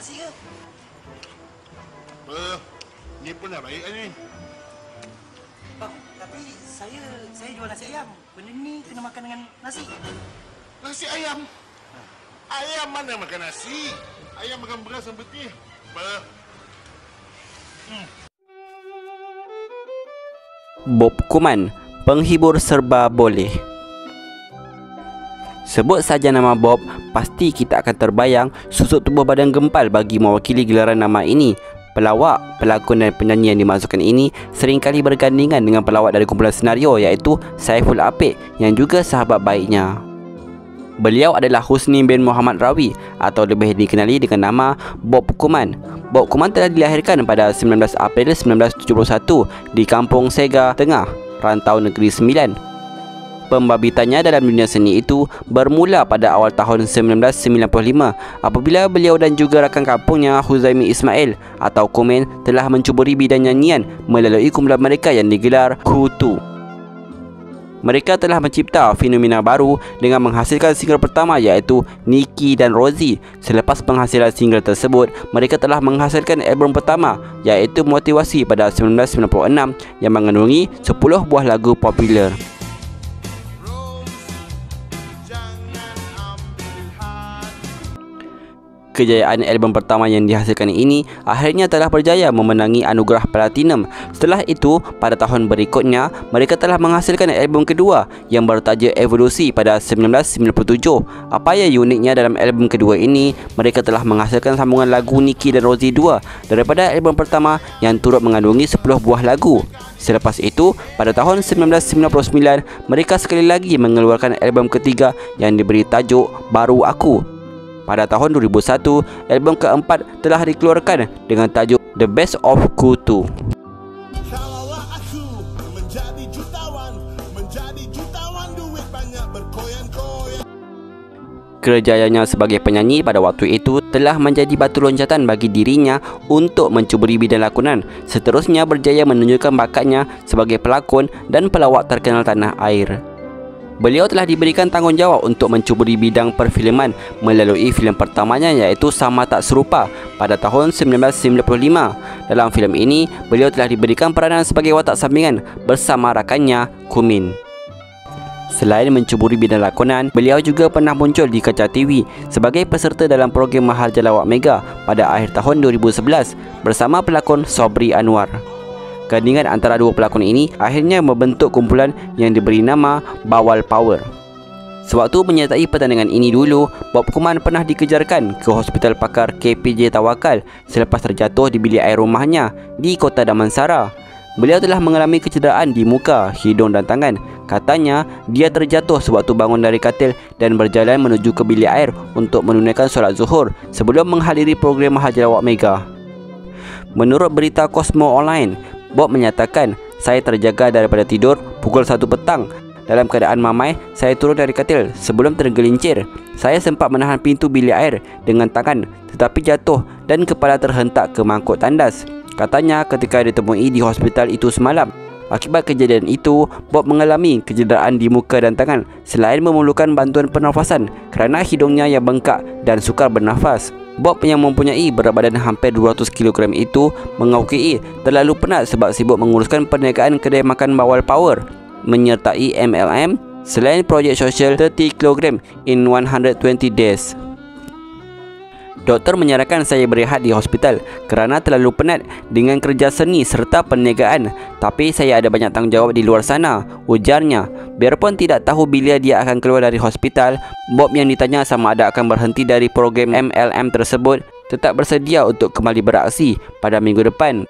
nasi ke? Ni pun dah baik kan ni. Bang, tapi saya jual nasi ayam. Benda ni kena makan dengan nasi. Nasi ayam? Ayam mana makan nasi? Ayam makan beras dan putih. Bob Kuman, penghibur serba boleh. Sebut saja nama Bob, pasti kita akan terbayang susuk tubuh badan gempal bagi mewakili gelaran nama ini. Pelawak, pelakon dan penyanyi yang dimasukkan ini seringkali bergandingan dengan pelawak dari kumpulan senario iaitu Saiful Apek yang juga sahabat baiknya. Beliau adalah Husni bin Muhammad Rawi atau lebih dikenali dengan nama Bob Kuman. Bob Kuman telah dilahirkan pada 19 April 1971 di Kampung Sega Tengah, Rantau Negeri Sembilan. Pembabitannya dalam dunia seni itu bermula pada awal tahun 1995 apabila beliau dan juga rakan kampungnya Huzaimi Ismail atau Komen telah mencuburi bidang nyanyian melalui kumpulan mereka yang digelar Kutu. Mereka telah mencipta fenomena baru dengan menghasilkan single pertama iaitu Nikki dan Rosie. Selepas penghasilan single tersebut, mereka telah menghasilkan album pertama iaitu Motivasi pada 1996 yang mengandungi 10 buah lagu popular. Kejayaan album pertama yang dihasilkan ini akhirnya telah berjaya memenangi anugerah platinum. Setelah itu, pada tahun berikutnya, mereka telah menghasilkan album kedua yang bertajuk Evolusi pada 1997. Apa yang uniknya dalam album kedua ini, mereka telah menghasilkan sambungan lagu Nikki dan Rosie 2 daripada album pertama yang turut mengandungi 10 buah lagu. Selepas itu, pada tahun 1999, mereka sekali lagi mengeluarkan album ketiga yang diberi tajuk Baru Aku. Pada tahun 2001, album keempat telah dikeluarkan dengan tajuk The Best of Kutu. Kejayaannya sebagai penyanyi pada waktu itu telah menjadi batu loncatan bagi dirinya untuk mencuburi bidang lakonan. Seterusnya berjaya menunjukkan bakatnya sebagai pelakon dan pelawak terkenal tanah air. Beliau telah diberikan tanggungjawab untuk mencuburi bidang perfilman melalui filem pertamanya iaitu Sama Tak Serupa pada tahun 1995. Dalam filem ini, beliau telah diberikan peranan sebagai watak sampingan bersama rakannya Kumin. Selain mencuburi bidang lakonan, beliau juga pernah muncul di kaca TV sebagai peserta dalam program Mahal Jalawak Mega pada akhir tahun 2011 bersama pelakon Sobri Anwar. Gandingan antara dua pelakon ini akhirnya membentuk kumpulan yang diberi nama Bawal Power. Sewaktu menyertai pertandingan ini dulu, Bob Kuman pernah dikejarkan ke Hospital Pakar KPJ Tawakal selepas terjatuh di bilik air rumahnya di Kota Damansara. Beliau telah mengalami kecederaan di muka, hidung dan tangan. Katanya, dia terjatuh sewaktu bangun dari katil dan berjalan menuju ke bilik air untuk menunaikan solat zuhur sebelum menghadiri program Mahal Jalawak Mega. Menurut berita Cosmo Online, Bob menyatakan, "Saya terjaga daripada tidur pukul 1 petang. Dalam keadaan mamai, saya turun dari katil sebelum tergelincir. Saya sempat menahan pintu bilik air dengan tangan tetapi jatuh dan kepala terhentak ke mangkuk tandas." Katanya ketika ditemui di hospital itu semalam. Akibat kejadian itu, Bob mengalami kecederaan di muka dan tangan selain memerlukan bantuan pernafasan kerana hidungnya yang bengkak dan sukar bernafas. Bob yang mempunyai berat badan hampir 200 kg itu mengakui terlalu penat sebab sibuk menguruskan perniagaan kedai makan Bawal Power menyertai MLM selain projek sosial 30 kg in 120 days. Doktor menyarankan saya berehat di hospital kerana terlalu penat dengan kerja seni serta perniagaan. Tapi saya ada banyak tanggungjawab di luar sana, ujarnya. Biarpun tidak tahu bila dia akan keluar dari hospital, Bob yang ditanya sama ada akan berhenti dari program MLM tersebut tetap bersedia untuk kembali beraksi pada minggu depan.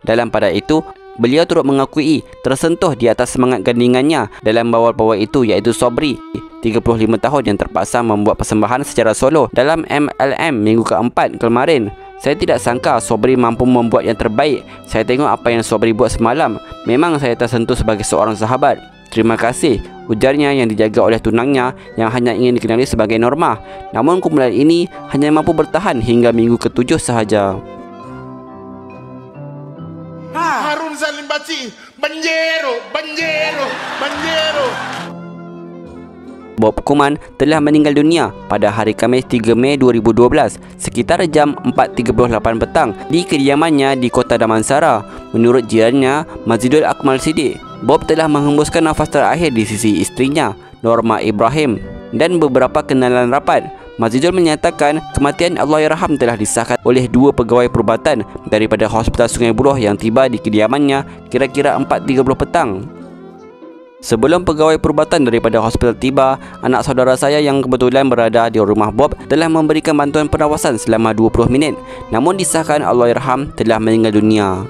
Dalam pada itu, beliau turut mengakui tersentuh di atas semangat gandingannya dalam Bawal Power itu iaitu Sobri, 35 tahun yang terpaksa membuat persembahan secara solo dalam MLM minggu keempat kemarin. Saya tidak sangka Sobri mampu membuat yang terbaik. Saya tengok apa yang Sobri buat semalam. Memang saya tersentuh sebagai seorang sahabat. Terima kasih, ujarnya yang dijaga oleh tunangnya yang hanya ingin dikenali sebagai Norma. Namun kumpulan ini hanya mampu bertahan hingga minggu ke-7 sahaja. Harun Salim Baci, banjero, banjero, banjero. Bob Kuman telah meninggal dunia pada hari Khamis 3 Mei 2012 sekitar jam 4.38 petang di kediamannya di Kota Damansara. Menurut jirannya, Mazidul Akmal Siddiq, Bob telah menghembuskan nafas terakhir di sisi isterinya, Norma Ibrahim, dan beberapa kenalan rapat. Mazidul menyatakan kematian Allahyarham telah disahkan oleh 2 pegawai perubatan daripada Hospital Sungai Buloh yang tiba di kediamannya kira-kira 4.30 petang. Sebelum pegawai perubatan daripada hospital tiba, anak saudara saya yang kebetulan berada di rumah Bob telah memberikan bantuan pengawasan selama 20 minit. Namun disahkan Allahyarham telah meninggal dunia.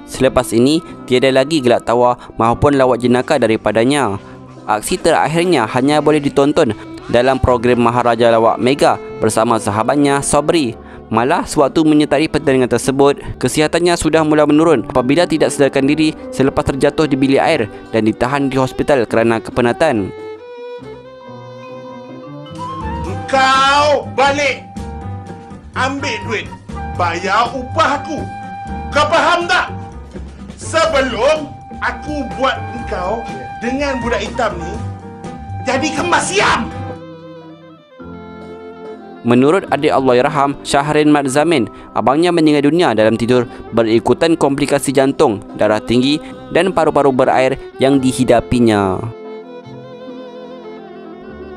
Selepas ini, tiada lagi gelak tawa maupun lawat jenaka daripadanya. Aksi terakhirnya hanya boleh ditonton dalam program Maharaja Lawak Mega bersama sahabatnya Sobri. Malah sewaktu menyertai pertandingan tersebut, kesihatannya sudah mula menurun apabila tidak sadarkan diri selepas terjatuh di bilik air dan ditahan di hospital kerana kepenatan. Kau balik, ambil duit, bayar upah aku. Kau faham tak? Sebelum aku buat engkau dengan budak hitam ni jadi kemas siam. Menurut adik Allahyarham, Syahrin Mat Zamin, abangnya meninggal dunia dalam tidur berikutan komplikasi jantung, darah tinggi dan paru-paru berair yang dihidapinya.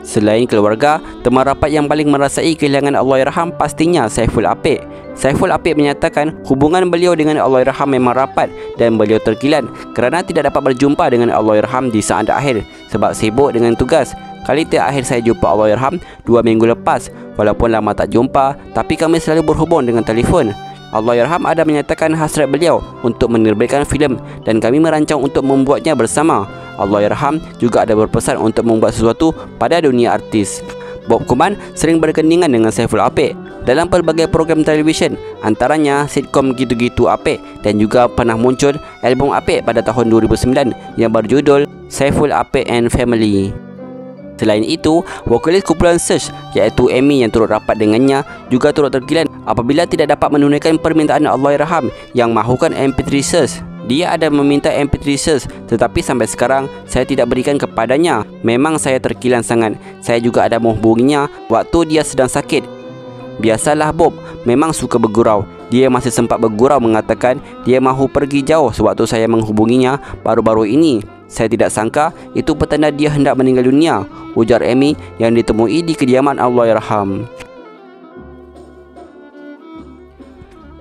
Selain keluarga, teman rapat yang paling merasai kehilangan Allahyarham pastinya Saiful Apek. Saiful Apek menyatakan hubungan beliau dengan Allahyarham memang rapat dan beliau terkilan kerana tidak dapat berjumpa dengan Allahyarham di saat akhir sebab sibuk dengan tugas. Kali terakhir saya jumpa Allahyarham 2 minggu lepas. Walaupun lama tak jumpa, tapi kami selalu berhubung dengan telefon. Allahyarham ada menyatakan hasrat beliau untuk menerbitkan filem dan kami merancang untuk membuatnya bersama. Allahyarham juga ada berpesan untuk membuat sesuatu pada dunia artis. Bob Kuman sering bergandingan dengan Saiful Apek dalam pelbagai program televisyen, antaranya sitkom Gitu-Gitu Apek, dan juga pernah muncul album Apek pada tahun 2009 yang berjudul Saiful Apek and Family. Selain itu, vokalis kumpulan Search iaitu Amy yang turut rapat dengannya juga turut terkilan apabila tidak dapat menunaikan permintaan Allahyarham yang mahukan MP3 Search. Dia ada meminta MP3 Search tetapi sampai sekarang saya tidak berikan kepadanya. Memang saya terkilan sangat. Saya juga ada menghubunginya waktu dia sedang sakit. Biasalah Bob memang suka bergurau. Dia masih sempat bergurau mengatakan dia mahu pergi jauh sewaktu saya menghubunginya baru-baru ini. Saya tidak sangka itu petanda dia hendak meninggal dunia, ujar Amy yang ditemui di kediaman Allahyarham.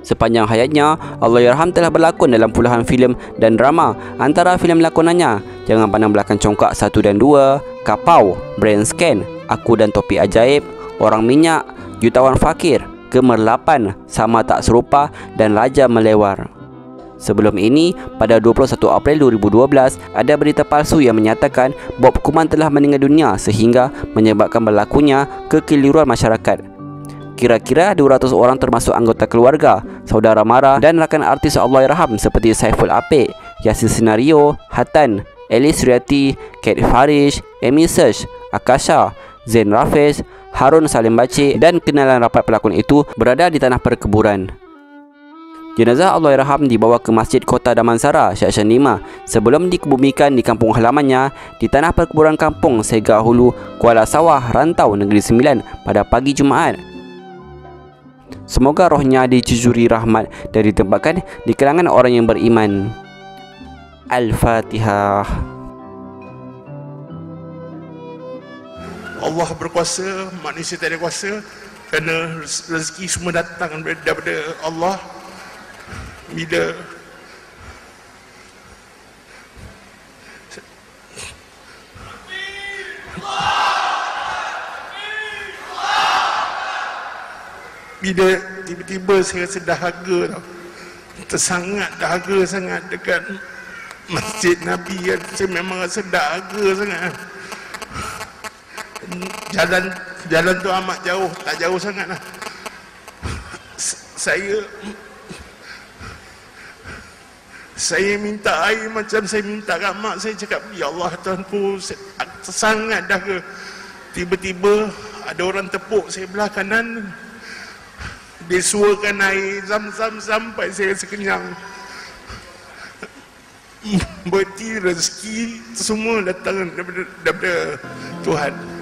Sepanjang hayatnya, Allahyarham telah berlakon dalam puluhan filem dan drama. Antara filem lakonannya Jangan Pandang Belakang Congkak 1 dan 2, Kapau, Brain Scan, Aku dan Topi Ajaib, Orang Minyak, Jutawan Fakir, Gemerlapan, Sama Tak Serupa dan Raja Melewar. Sebelum ini, pada 21 April 2012, ada berita palsu yang menyatakan Bob Kuman telah meninggal dunia sehingga menyebabkan berlakunya kekeliruan masyarakat. Kira-kira 200 orang termasuk anggota keluarga, saudara mara dan rakan artis Allahyarham seperti Saiful Apek, Yasin Senario, Hatan, Elis Riati, Kate Farish, Amy Search, Akasha, Zain Rafiz, Harun Salim Bacik dan kenalan rapat pelakon itu berada di tanah perkuburan. Jenazah Allahyarham dibawa ke Masjid Kota Damansara, Seksyen 5 sebelum dikebumikan di kampung halamannya di tanah perkuburan kampung Sega Hulu, Kuala Sawah, Rantau, Negeri Sembilan pada pagi Jumaat. Semoga rohnya dicuzuri rahmat dan ditempatkan di kalangan orang yang beriman. Al-Fatihah. Allah berkuasa, manusia tak ada kuasa, kerana rezeki semua datang daripada Allah. Bila tiba-tiba saya rasa dahaga tau. Tersangat dahaga sangat dekat Masjid Nabi kan. Saya memang rasa dahaga sangat. Jalan tu amat jauh, tak jauh sangat lah. Saya minta air macam saya minta kat mak. Saya cakap, ya Allah Tuhanku, sangat dah ke. Tiba-tiba ada orang tepuk saya belah kanan. Dia suakan air zam-zam sampai saya rasa kenyang. berarti rezeki semua datang daripada Tuhan.